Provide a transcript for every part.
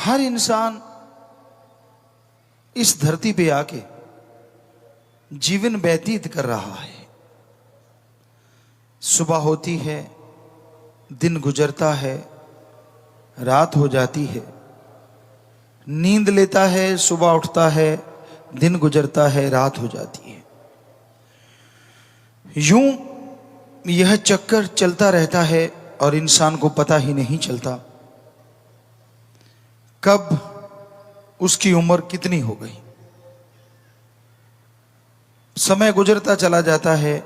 हर इंसान इस धरती पे आके जीवन व्यतीत कर रहा है। सुबह होती है, दिन गुजरता है, रात हो जाती है, नींद लेता है, सुबह उठता है, दिन गुजरता है, रात हो जाती है। यूं यह चक्कर चलता रहता है और इंसान को पता ही नहीं चलता कब उसकी उम्र कितनी हो गई। समय गुजरता चला जाता है,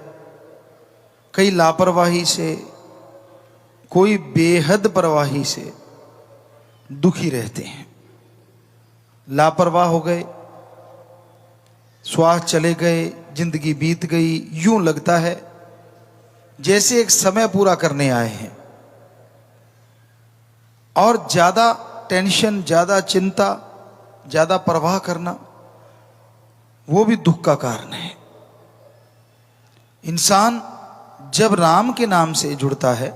कई लापरवाही से, कोई बेहद परवाही से दुखी रहते हैं। लापरवाह हो गए, श्वास चले गए, जिंदगी बीत गई। यूं लगता है जैसे एक समय पूरा करने आए हैं। और ज्यादा टेंशन, ज्यादा चिंता, ज्यादा परवाह करना, वो भी दुख का कारण है। इंसान जब राम के नाम से जुड़ता है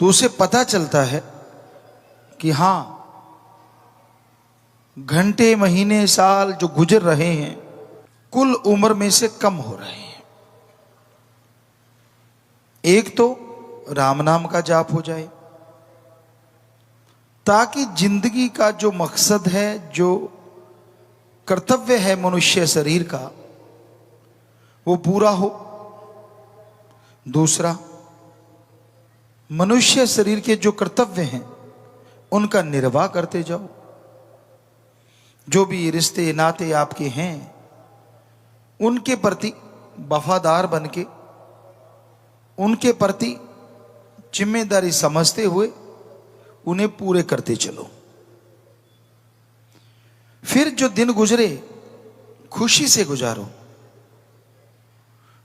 तो उसे पता चलता है कि हां, घंटे, महीने, साल जो गुजर रहे हैं कुल उम्र में से कम हो रहे हैं। एक तो राम नाम का जाप हो जाए ताकि जिंदगी का जो मकसद है, जो कर्तव्य है मनुष्य शरीर का, वो पूरा हो। दूसरा, मनुष्य शरीर के जो कर्तव्य हैं उनका निर्वाह करते जाओ। जो भी रिश्ते नाते आपके हैं उनके प्रति वफादार बनके, उनके प्रति जिम्मेदारी समझते हुए उन्हें पूरे करते चलो। फिर जो दिन गुजरे खुशी से गुजारो।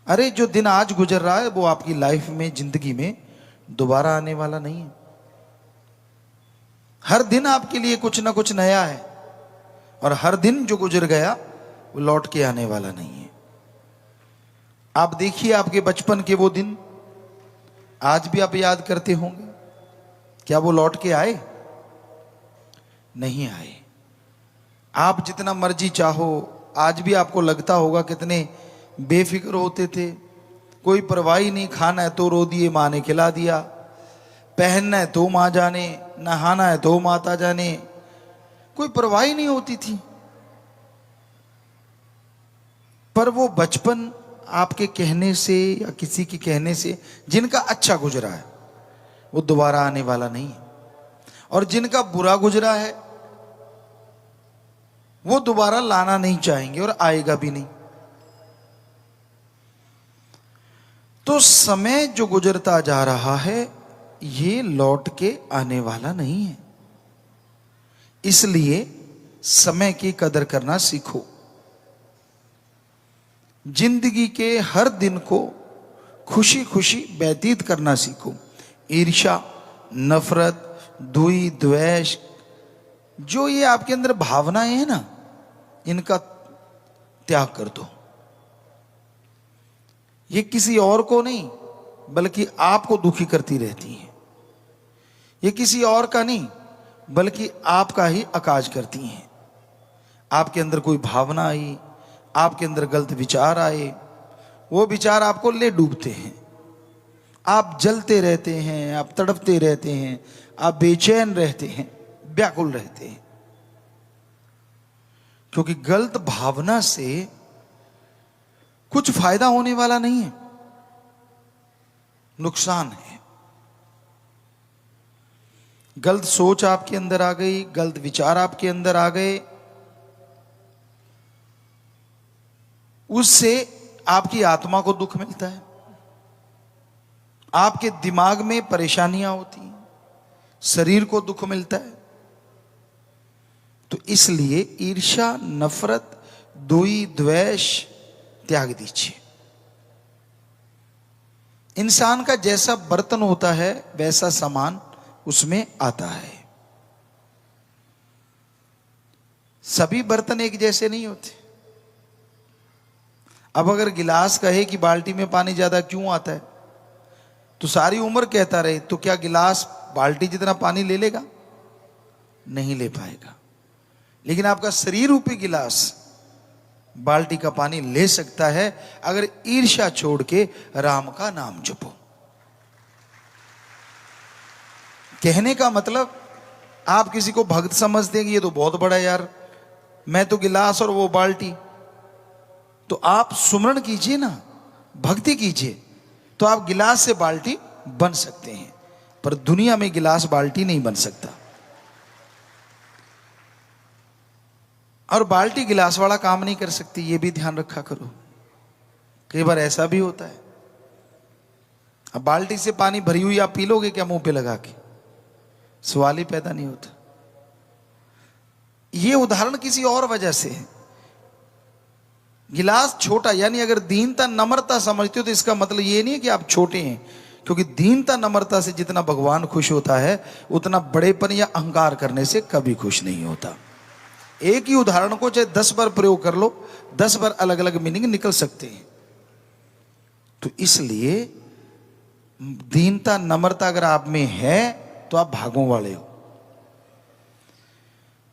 अरे जो दिन आज गुजर रहा है वो आपकी लाइफ में, जिंदगी में दोबारा आने वाला नहीं है। हर दिन आपके लिए कुछ ना कुछ नया है और हर दिन जो गुजर गया वो लौट के आने वाला नहीं है। आप देखिए आपके बचपन के वो दिन आज भी आप याद करते होंगे, क्या वो लौट के आए? नहीं आए। आप जितना मर्जी चाहो, आज भी आपको लगता होगा कितने बेफिक्र होते थे। कोई परवाही नहीं, खाना है तो रो दिए, माँ ने खिला दिया, पहनना है तो माँ जाने, नहाना है तो माता जाने, कोई परवाही नहीं होती थी। पर वो बचपन आपके कहने से या किसी के कहने से जिनका अच्छा गुजरा है वो दोबारा आने वाला नहीं है, और जिनका बुरा गुजरा है वो दोबारा लाना नहीं चाहेंगे और आएगा भी नहीं। तो समय जो गुजरता जा रहा है ये लौट के आने वाला नहीं है। इसलिए समय की कदर करना सीखो। जिंदगी के हर दिन को खुशी खुशी व्यतीत करना सीखो। ईर्ष्या, नफरत, द्वेष, द्वेष, जो ये आपके अंदर भावनाएं हैं ना, इनका त्याग कर दो। ये किसी और को नहीं बल्कि आपको दुखी करती रहती हैं। ये किसी और का नहीं बल्कि आपका ही अकाज करती हैं। आपके अंदर कोई भावना आई, आपके अंदर गलत विचार आए, वो विचार आपको ले डूबते हैं। आप जलते रहते हैं, आप तड़पते रहते हैं, आप बेचैन रहते हैं, व्याकुल रहते हैं, क्योंकि गलत भावना से कुछ फायदा होने वाला नहीं है, नुकसान है। गलत सोच आपके अंदर आ गई, गलत विचार आपके अंदर आ गए, उससे आपकी आत्मा को दुख मिलता है, आपके दिमाग में परेशानियां होती हैं, शरीर को दुख मिलता है। तो इसलिए ईर्ष्या, नफरत, द्वेष त्याग दीजिए। इंसान का जैसा बर्तन होता है वैसा सामान उसमें आता है। सभी बर्तन एक जैसे नहीं होते। अब अगर गिलास कहे कि बाल्टी में पानी ज्यादा क्यों आता है तो सारी उम्र कहता रहे तो क्या गिलास बाल्टी जितना पानी ले लेगा? नहीं ले पाएगा। लेकिन आपका शरीर रूपी गिलास बाल्टी का पानी ले सकता है अगर ईर्ष्या छोड़ के राम का नाम जपो। कहने का मतलब, आप किसी को भक्त समझते हैं कि ये तो बहुत बड़ा यार, मैं तो गिलास और वो बाल्टी, तो आप सुमरण कीजिए ना, भक्ति कीजिए, तो आप गिलास से बाल्टी बन सकते हैं। पर दुनिया में गिलास बाल्टी नहीं बन सकता। और बाल्टी गिलास वाला काम नहीं कर सकती, ये भी ध्यान रखा करो। कई बार ऐसा भी होता है, अब बाल्टी से पानी भरी हुई आप पी लोगे क्या मुंह पे लगा के? सवाल ही पैदा नहीं होता। ये उदाहरण किसी और वजह से है। गिलास छोटा, यानी अगर दीनता नम्रता समझते हो तो इसका मतलब ये नहीं है कि आप छोटे हैं, क्योंकि दीनता नम्रता से जितना भगवान खुश होता है उतना बड़ेपन या अहंकार करने से कभी खुश नहीं होता। एक ही उदाहरण को चाहे 10 बार प्रयोग कर लो, 10 बार अलग अलग मीनिंग निकल सकते हैं। तो इसलिए दीनता नम्रता अगर आप में है तो आप भागों वाले हो,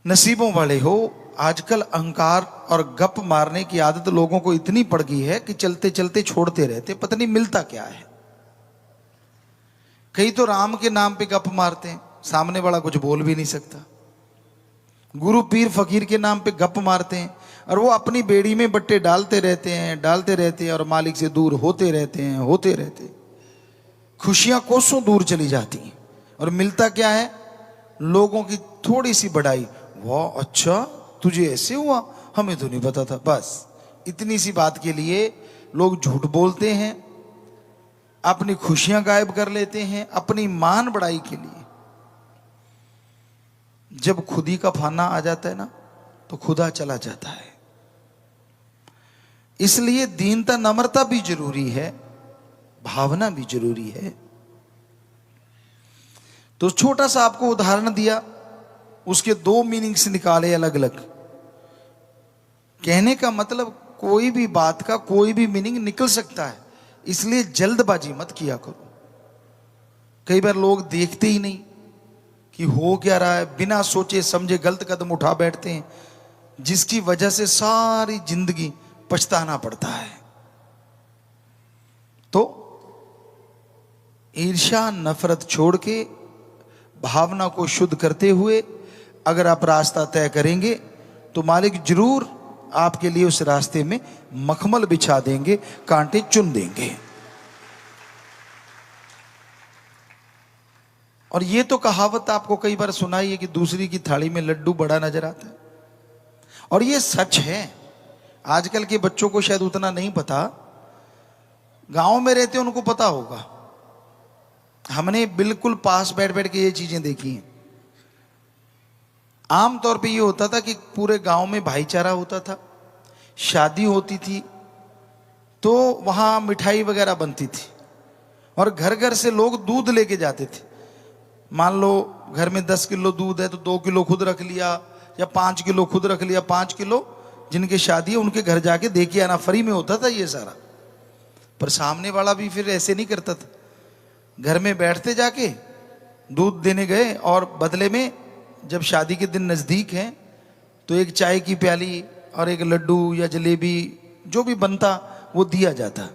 नसीबों वाले हो। आजकल अहंकार और गप मारने की आदत लोगों को इतनी पड़ गई है कि चलते चलते छोड़ते रहते, पता नहीं मिलता क्या है। कई तो राम के नाम पे गप मारते हैं, सामने वाला कुछ बोल भी नहीं सकता। गुरु पीर फकीर के नाम पे गप मारते हैं और वो अपनी बेड़ी में बट्टे डालते रहते हैं और मालिक से दूर होते रहते हैं। खुशियां कोसों दूर चली जाती हैं और मिलता क्या है? लोगों की थोड़ी सी बढ़ाई। वाह अच्छा, तुझे ऐसे हुआ, हमें तो नहीं पता था। बस इतनी सी बात के लिए लोग झूठ बोलते हैं, अपनी खुशियां गायब कर लेते हैं अपनी मान बढ़ाई के लिए। जब खुदी का फाना आ जाता है ना, तो खुदा चला जाता है। इसलिए दीनता नम्रता भी जरूरी है, भावना भी जरूरी है। तो छोटा सा आपको उदाहरण दिया, उसके 2 मीनिंग्स निकाले अलग अलग। कहने का मतलब कोई भी बात का कोई भी मीनिंग निकल सकता है, इसलिए जल्दबाजी मत किया करो। कई बार लोग देखते ही नहीं कि हो क्या रहा है, बिना सोचे समझे गलत कदम उठा बैठते हैं, जिसकी वजह से सारी जिंदगी पछताना पड़ता है। तो ईर्ष्या नफरत छोड़ के भावना को शुद्ध करते हुए अगर आप रास्ता तय करेंगे तो मालिक जरूर आपके लिए उस रास्ते में मखमल बिछा देंगे, कांटे चुन देंगे। और ये तो कहावत आपको कई बार सुनाई है कि दूसरी की थाली में लड्डू बड़ा नजर आता है, और ये सच है। आजकल के बच्चों को शायद उतना नहीं पता, गांव में रहते उनको पता होगा। हमने बिल्कुल पास बैठ बैठ के ये चीजें देखी हैं। आमतौर पे ये होता था कि पूरे गांव में भाईचारा होता था, शादी होती थी तो वहां मिठाई वगैरह बनती थी और घर घर से लोग दूध लेके जाते थे। मान लो घर में 10 किलो दूध है तो 2 किलो खुद रख लिया या 5 किलो खुद रख लिया। 5 किलो जिनके शादी है उनके घर जाके दे के आना, फ्री में होता था ये सारा। पर सामने वाला भी फिर ऐसे नहीं करता था, घर में बैठते जाके दूध देने गए और बदले में जब शादी के दिन नज़दीक हैं तो एक चाय की प्याली और एक लड्डू या जलेबी जो भी बनता वो दिया जाता।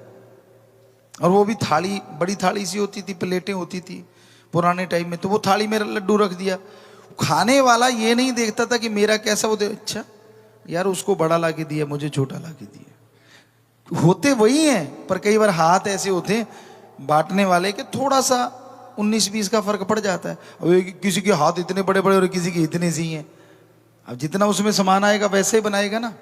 और वो भी थाली, बड़ी थाली सी होती थी, प्लेटें होती थी पुराने टाइम में, तो वो थाली में लड्डू रख दिया। खाने वाला ये नहीं देखता था कि मेरा कैसा, वो अच्छा यार उसको बड़ा ला के दिया, मुझे छोटा ला के दिया। होते वही हैं, पर कई बार हाथ ऐसे होते हैं बांटने वाले के थोड़ा सा 19-20 का फर्क पड़ जाता है। अब किसी के हाथ इतने बड़े बड़े और किसी के इतने सी हैं, अब जितना उसमें सामान आएगा वैसे ही बनाएगा ना।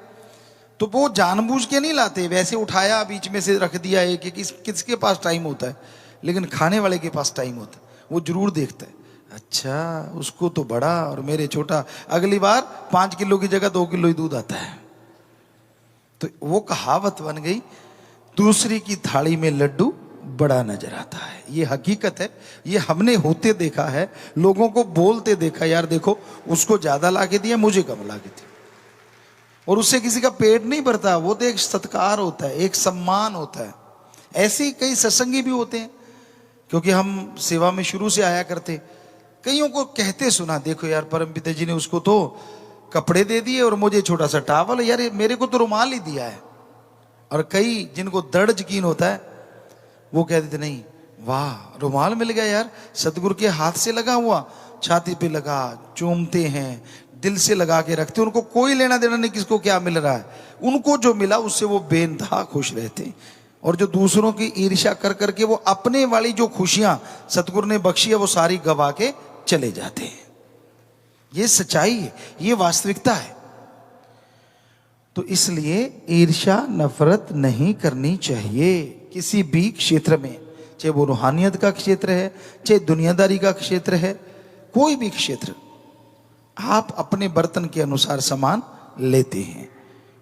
तो वो जानबूझ के नहीं लाते, वैसे उठाया बीच में से रख दिया। एक किसके पास टाइम होता है, लेकिन खाने वाले के पास टाइम होता है, वो जरूर देखता है अच्छा उसको तो बड़ा और मेरे छोटा। अगली बार 5 किलो की जगह 2 किलो ही दूध आता है। तो वो कहावत बन गई, दूसरी की थाली में लड्डू बड़ा नजर आता है। ये हकीकत है, ये हमने होते देखा है, लोगों को बोलते देखा, यार देखो उसको ज्यादा ला के दिया, मुझे कम ला के दिया। और उससे किसी का पेट नहीं भरता, वो तो एक सत्कार होता है, एक सम्मान होता है। ऐसे ही कई सत्संगी भी होते हैं, क्योंकि हम सेवा में शुरू से आया करते, कईयों को कहते सुना, देखो यार परमपिता जी ने उसको तो कपड़े दे दिए और मुझे छोटा सा टावल, यार मेरे को तो रुमाल ही दिया है। और कई जिनको दृढ़ यकीन होता है वो कहते थे नहीं, वाह रुमाल मिल गया यार, सतगुरु के हाथ से लगा हुआ, छाती पे लगा, चूमते हैं, दिल से लगा के रखते, उनको कोई लेना देना नहीं किसको क्या मिल रहा है, उनको जो मिला उससे वो बेइंतहा खुश रहते। और जो दूसरों की ईर्ष्या कर करके वो अपने वाली जो खुशियां सतगुरु ने बख्शी है वो सारी गवा के चले जाते हैं। ये सच्चाई है, ये वास्तविकता है। तो इसलिए ईर्ष्या नफरत नहीं करनी चाहिए किसी भी क्षेत्र में, चाहे वो रूहानियत का क्षेत्र है, चाहे दुनियादारी का क्षेत्र है, कोई भी क्षेत्र। आप अपने बर्तन के अनुसार सामान लेते हैं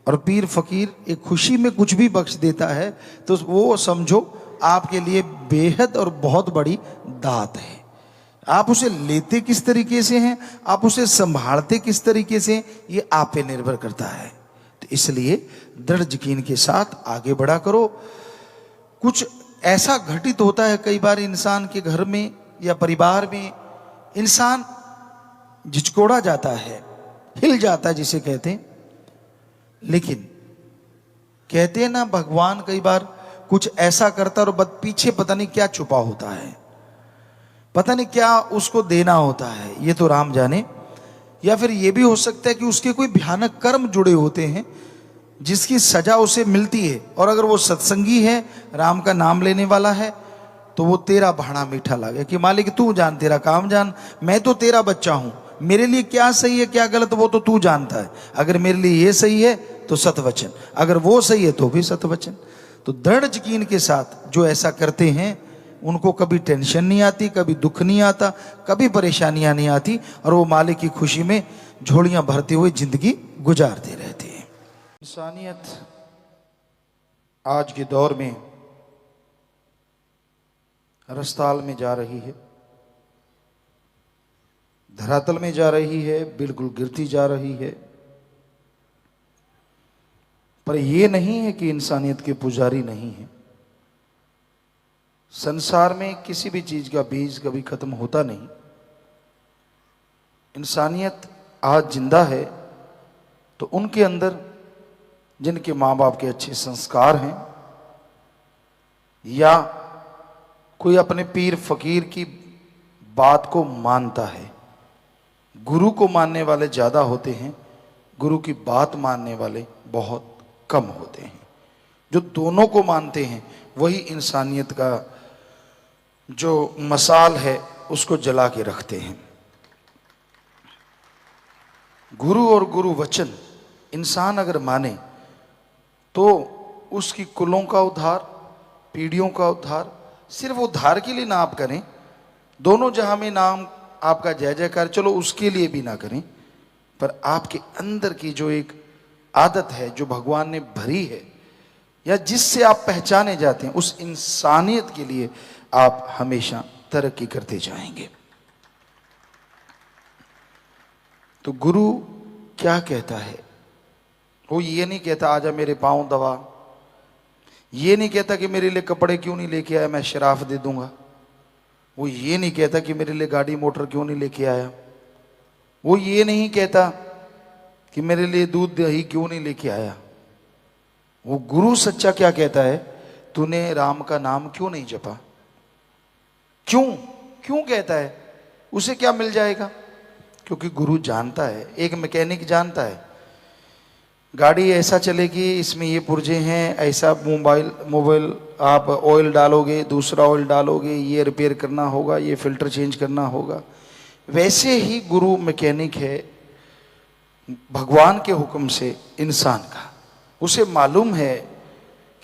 और पीर फकीर एक खुशी में कुछ भी बख्श देता है तो वो समझो आपके लिए बेहद और बहुत बड़ी दात है। आप उसे लेते किस तरीके से हैं, आप उसे संभालते किस तरीके से, ये आप पे निर्भर करता है। तो इसलिए दृढ़ यकीन के साथ आगे बढ़ा करो। कुछ ऐसा घटित होता है कई बार इंसान के घर में या परिवार में, इंसान झिझकोड़ा जाता है, हिल जाता है जिसे कहते हैं। लेकिन कहते हैं ना, भगवान कई बार कुछ ऐसा करता है और पीछे पता नहीं क्या छुपा होता है, पता नहीं क्या उसको देना होता है, ये तो राम जाने। या फिर ये भी हो सकता है कि उसके कोई भयानक कर्म जुड़े होते हैं जिसकी सजा उसे मिलती है। और अगर वो सत्संगी है, राम का नाम लेने वाला है, तो वो तेरा भाड़ा मीठा लगे कि मालिक तू जान, तेरा काम जान, मैं तो तेरा बच्चा हूं, मेरे लिए क्या सही है क्या गलत वो तो तू जानता है। अगर मेरे लिए ये सही है तो सतवचन, अगर वो सही है तो भी सतवचन। तो दृढ़ यकीन के साथ जो ऐसा करते हैं उनको कभी टेंशन नहीं आती, कभी दुख नहीं आता, कभी परेशानियां नहीं आती, और वो मालिक की खुशी में झोलियां भरते हुए जिंदगी गुजारते रहते हैं। इंसानियत आज के दौर में रस्ताल में जा रही है, धरातल में जा रही है, बिल्कुल गिरती जा रही है। पर यह नहीं है कि इंसानियत के पुजारी नहीं है। संसार में किसी भी चीज का बीज कभी खत्म होता नहीं। इंसानियत आज जिंदा है तो उनके अंदर जिनके माँ बाप के अच्छे संस्कार हैं, या कोई अपने पीर फकीर की बात को मानता है। गुरु को मानने वाले ज्यादा होते हैं, गुरु की बात मानने वाले बहुत कम होते हैं। जो दोनों को मानते हैं वही इंसानियत का जो मसाल है उसको जला के रखते हैं। गुरु और गुरु वचन इंसान अगर माने तो उसकी कुलों का उद्धार, पीढ़ियों का उद्धार, सिर्फ उद्धार के लिए ना आप करें, दोनों जहां में नाम आपका जय जयकार, चलो उसके लिए भी ना करें, पर आपके अंदर की जो एक आदत है जो भगवान ने भरी है या जिससे आप पहचाने जाते हैं, उस इंसानियत के लिए आप हमेशा तरक्की करते जाएंगे। तो गुरु क्या कहता है? वो ये नहीं कहता आजा मेरे पांव दबा, ये नहीं कहता कि मेरे लिए कपड़े क्यों नहीं लेके आया, मैं शराफ दे दूंगा। वो ये नहीं कहता कि मेरे लिए गाड़ी मोटर क्यों नहीं लेके आया। वो ये नहीं कहता कि मेरे लिए दूध दही क्यों नहीं लेके आया। वो गुरु सच्चा क्या कहता है? तूने राम का नाम क्यों नहीं जपा? क्यों क्यों कहता है? उसे क्या मिल जाएगा? क्योंकि गुरु जानता है, एक मैकेनिक जानता है गाड़ी ऐसा चलेगी, इसमें ये पुर्जे हैं, ऐसा मोबाइल आप ऑयल डालोगे, दूसरा ऑयल डालोगे, ये रिपेयर करना होगा, ये फिल्टर चेंज करना होगा। वैसे ही गुरु मैकेनिक है भगवान के हुक्म से इंसान का। उसे मालूम है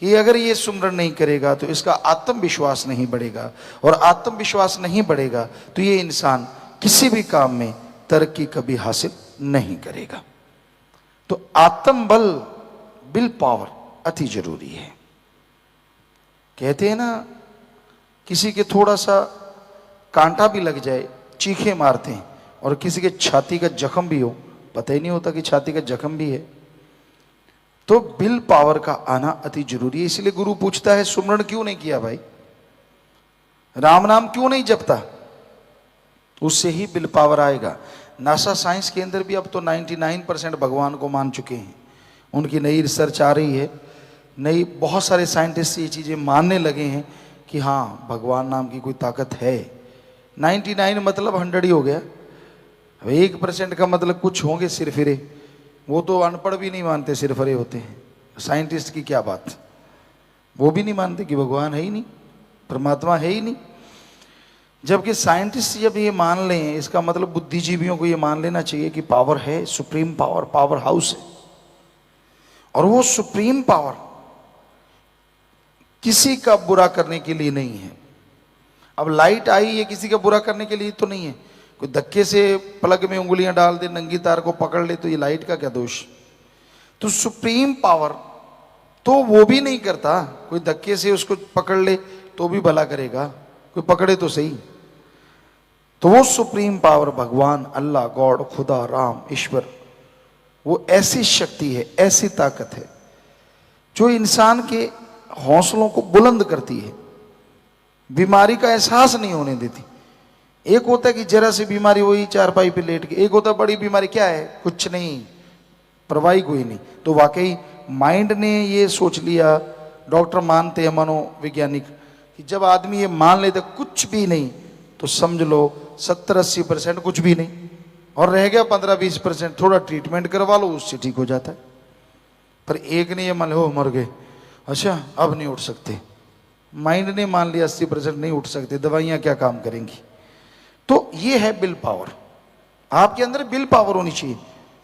कि अगर ये सुमरन नहीं करेगा तो इसका आत्मविश्वास नहीं बढ़ेगा, और आत्मविश्वास नहीं बढ़ेगा तो ये इंसान किसी भी काम में तरक्की कभी हासिल नहीं करेगा। तो आत्मबल, विल पावर अति जरूरी है। कहते हैं ना, किसी के थोड़ा सा कांटा भी लग जाए चीखे मारते हैं, और किसी के छाती का जख्म भी हो पता ही नहीं होता कि छाती का जख्म भी है। तो विल पावर का आना अति जरूरी है। इसलिए गुरु पूछता है सुमरण क्यों नहीं किया भाई, राम नाम क्यों नहीं जपता? उससे ही विल पावर आएगा। नासा साइंस के अंदर भी अब तो 99% भगवान को मान चुके हैं। उनकी नई रिसर्च आ रही है, नई बहुत सारे साइंटिस्ट ये चीज़ें मानने लगे हैं कि हाँ भगवान नाम की कोई ताकत है। 99 मतलब 100 ही हो गया। अब 1% का मतलब कुछ होंगे सिरफिरे, वो तो अनपढ़ भी नहीं मानते सिरफिरे होते हैं। साइंटिस्ट की क्या बात, वो भी नहीं मानते कि भगवान है ही नहीं, परमात्मा है ही नहीं। जबकि साइंटिस्ट जब ये मान लें, इसका मतलब बुद्धिजीवियों को ये मान लेना चाहिए कि पावर है, सुप्रीम पावर, पावर हाउस है। और वो सुप्रीम पावर किसी का बुरा करने के लिए नहीं है। अब लाइट आई, ये किसी का बुरा करने के लिए तो नहीं है। कोई धक्के से प्लग में उंगलियां डाल दे, नंगी तार को पकड़ ले, तो ये लाइट का क्या दोष। तो सुप्रीम पावर तो वो भी नहीं करता, कोई धक्के से उसको पकड़ ले तो भी भला करेगा, कोई पकड़े तो सही। तो वो सुप्रीम पावर भगवान, अल्लाह, गॉड, खुदा, राम, ईश्वर, वो ऐसी शक्ति है, ऐसी ताकत है जो इंसान के हौसलों को बुलंद करती है, बीमारी का एहसास नहीं होने देती। एक होता है कि जरा सी बीमारी, वही चारपाई पे लेट के, एक होता है बड़ी बीमारी, क्या है, कुछ नहीं, परवाही कोई नहीं। तो वाकई माइंड ने ये सोच लिया, डॉक्टर मानते हैं, मनोवैज्ञानिक, कि जब आदमी ये मान लेता कुछ भी नहीं, तो समझ लो 70-80% कुछ भी नहीं, और रह गया 15-20%, थोड़ा ट्रीटमेंट करवा लो, उससे ठीक हो जाता है। पर एक ने ये मान लो मर गए, अच्छा अब नहीं उठ सकते, माइंड ने मान लिया 80% नहीं उठ सकते, दवाइयां क्या काम करेंगी। तो ये है विल पावर। आपके अंदर विल पावर होनी चाहिए।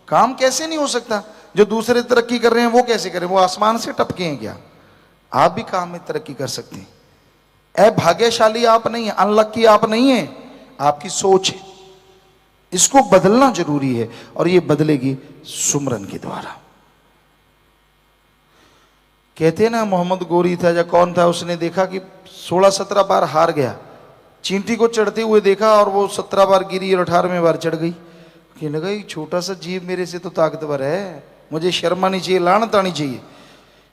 काम कैसे नहीं हो सकता, जो दूसरे तरक्की कर रहे हैं वो कैसे करें, वो आसमान से टपके हैं क्या। आप भी काम में तरक्की कर सकते हैं। अभाग्यशाली आप नहीं है, अनलक्की आप नहीं है, आपकी सोच है। इसको बदलना जरूरी है, और ये बदलेगी सुमरन के द्वारा। कहते हैं ना, मोहम्मद गोरी था या कौन था, उसने देखा कि 16-17 बार हार गया, चींटी को चढ़ते हुए देखा और वो 17 बार गिरी और 18वें बार चढ़ गई। कहने लगा ये छोटा सा जीव मेरे से तो ताकतवर है, मुझे शर्म आनी चाहिए, लानत आनी चाहिए।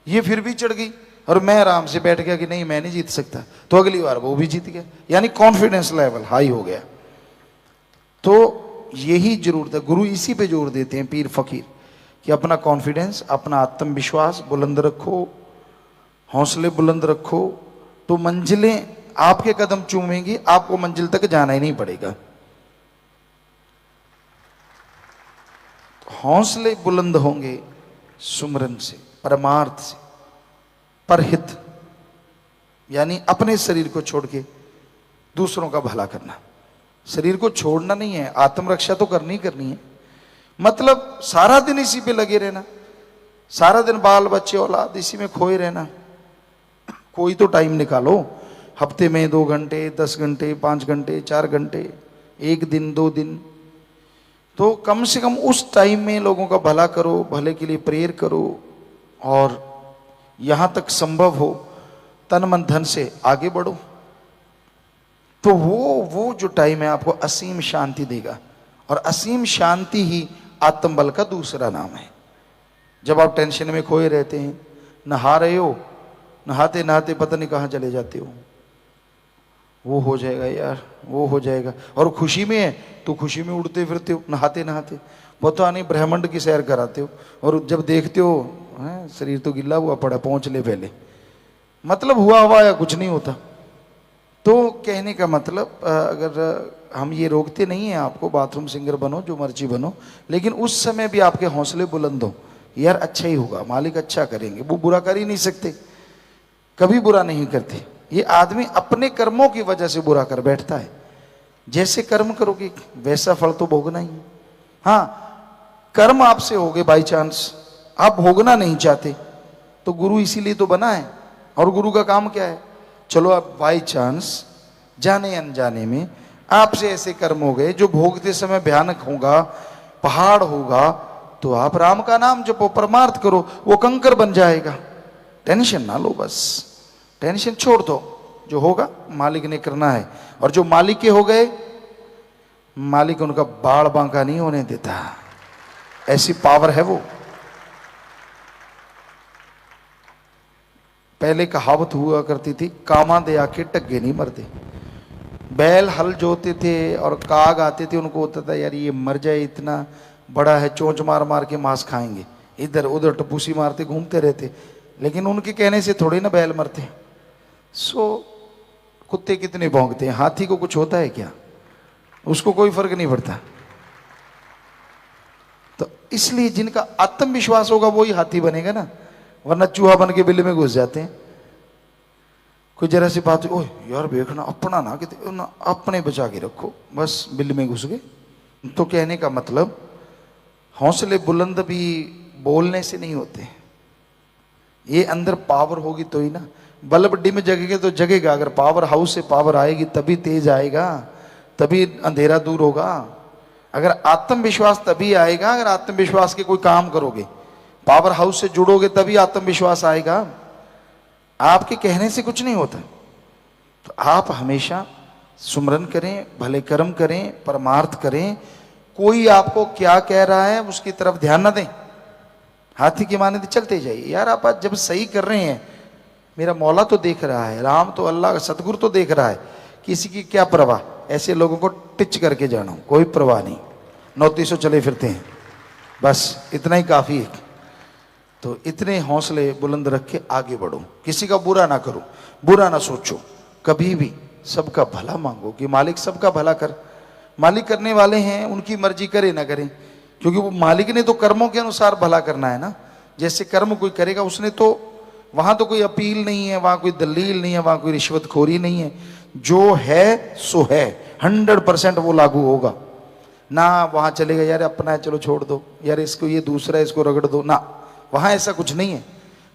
ये फिर भी चढ़ गई और मैं आराम से बैठ गया कि नहीं मैं नहीं जीत सकता, तो अगली बार वो भी जीत गया। यानी कॉन्फिडेंस लेवल हाई हो गया। तो यही जरूरत है, गुरु इसी पे जोर देते हैं, पीर फकीर, कि अपना कॉन्फिडेंस, अपना आत्मविश्वास बुलंद रखो, हौसले बुलंद रखो, तो मंजिलें आपके कदम चूमेंगी, आपको मंजिल तक जाना ही नहीं पड़ेगा। हौसले बुलंद होंगे सुमरन से, परमार्थ से, परहित, यानी अपने शरीर को छोड़ के दूसरों का भला करना। शरीर को छोड़ना नहीं है, आत्मरक्षा तो करनी करनी है। मतलब सारा दिन इसी पे लगे रहना, सारा दिन बाल बच्चे औलाद इसी में खोए रहना। कोई तो टाइम निकालो, हफ्ते में 2 घंटे, 10 घंटे, 5 घंटे, 4 घंटे, 1 दिन, 2 दिन, तो कम से कम उस टाइम में लोगों का भला करो, भले के लिए प्रेयर करो, और यहां तक संभव हो तन मन धन से आगे बढ़ो। तो वो जो टाइम है आपको असीम शांति देगा, और असीम शांति ही आत्मबल का दूसरा नाम है। जब आप टेंशन में खोए रहते हैं, नहा रहे हो, नहाते नहाते पता नहीं कहाँ चले जाते हो, वो हो जाएगा यार, वो हो जाएगा, और खुशी में है तो खुशी में उड़ते फिरते हो, नहाते नहाते पता नहीं ब्रह्मांड की सैर कराते हो, और जब देखते हो शरीर तो गिल्ला हुआ पड़ा, पहुंच ले पहले, मतलब हुआ हुआ या कुछ नहीं होता। तो कहने का मतलब, अगर हम ये रोकते नहीं हैं आपको, बाथरूम सिंगर बनो, जो मर्जी बनो, लेकिन उस समय भी आपके हौसले बुलंद हो, यार अच्छा ही होगा, मालिक अच्छा करेंगे, वो बुरा कर ही नहीं सकते, कभी बुरा नहीं करते। ये आदमी अपने कर्मों की वजह से बुरा कर बैठता है। जैसे कर्म करोगे वैसा फल तो भोगना ही है। हाँ, कर्म आपसे हो गए बाई चांस, आप भोगना नहीं चाहते, तो गुरु इसीलिए तो बना है। और गुरु का काम क्या है, चलो आप बाई चांस जाने अनजाने में आपसे ऐसे कर्म हो गए जो भोगते समय भयानक होगा, पहाड़ होगा, तो आप राम का नाम जपो, परमार्थ करो, वो कंकर बन जाएगा। टेंशन ना लो, बस टेंशन छोड़ दो, जो होगा मालिक ने करना है। और जो मालिक के हो गए, मालिक उनका बाड़ बांका नहीं होने देता, ऐसी पावर है वो। पहले कहावत हुआ करती थी, कामा दे आके टग्गे नहीं मरते। बैल हल जोते थे और काग आते थे, उनको होता था यार ये मर जाए, इतना बड़ा है, चोंच मार मार के मांस खाएंगे, इधर उधर टपूसी मारते घूमते रहते। लेकिन उनके कहने से थोड़ी ना बैल मरते। सो कुत्ते कितने भौंकते हैं, हाथी को कुछ होता है क्या? उसको कोई फर्क नहीं पड़ता। तो इसलिए जिनका आत्मविश्वास होगा वही हाथी बनेगा ना, वरना चूहा बन के बिल्ली में घुस जाते हैं। कोई जरा सी बात, ओह यार देखना अपना ना कि ना, अपने बचा के रखो, बस बिल्ली में घुस गए। तो कहने का मतलब हौसले बुलंद भी बोलने से नहीं होते, ये अंदर पावर होगी तो ही ना। बल्ब डिम जगेगा तो जगेगा, अगर पावर हाउस से पावर आएगी तभी तेज आएगा, तभी अंधेरा दूर होगा। अगर आत्मविश्वास तभी आएगा अगर आत्मविश्वास के कोई काम करोगे, पावर हाउस से जुड़ोगे तभी आत्मविश्वास आएगा। आपके कहने से कुछ नहीं होता। तो आप हमेशा सुमरन करें, भले कर्म करें, परमार्थ करें। कोई आपको क्या कह रहा है उसकी तरफ ध्यान न दें, हाथी की माने चलते जाइए। यार आप आज जब सही कर रहे हैं, मेरा मौला तो देख रहा है, राम तो अल्लाह सतगुरु तो देख रहा है, किसी की क्या परवाह। ऐसे लोगों को टिच करके जाना, कोई परवाह नहीं, 900 चले फिरते हैं, बस इतना ही काफी है। तो इतने हौसले बुलंद रख के आगे बढ़ो, किसी का बुरा ना करो, बुरा ना सोचो, कभी भी सबका भला मांगो कि मालिक सबका भला कर। मालिक करने वाले हैं, उनकी मर्जी करे ना करें, क्योंकि वो मालिक ने तो कर्मों के अनुसार भला करना है ना। जैसे कर्म कोई करेगा उसने तो, वहां तो कोई अपील नहीं है, वहां कोई दलील नहीं है, वहां कोई रिश्वतखोरी नहीं है। जो है सो है, 100% वो लागू होगा ना। वहां चलेगा यार अपना है चलो छोड़ दो, यार इसको ये दूसरा है इसको रगड़ दो ना, वहां ऐसा कुछ नहीं है।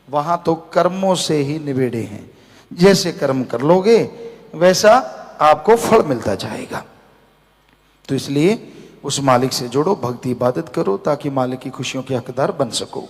वहां तो कर्मों से ही निबेड़े हैं, जैसे कर्म कर लोगे वैसा आपको फल मिलता जाएगा। तो इसलिए उस मालिक से जुड़ो, भक्ति इबादत करो, ताकि मालिक की खुशियों के हकदार बन सको।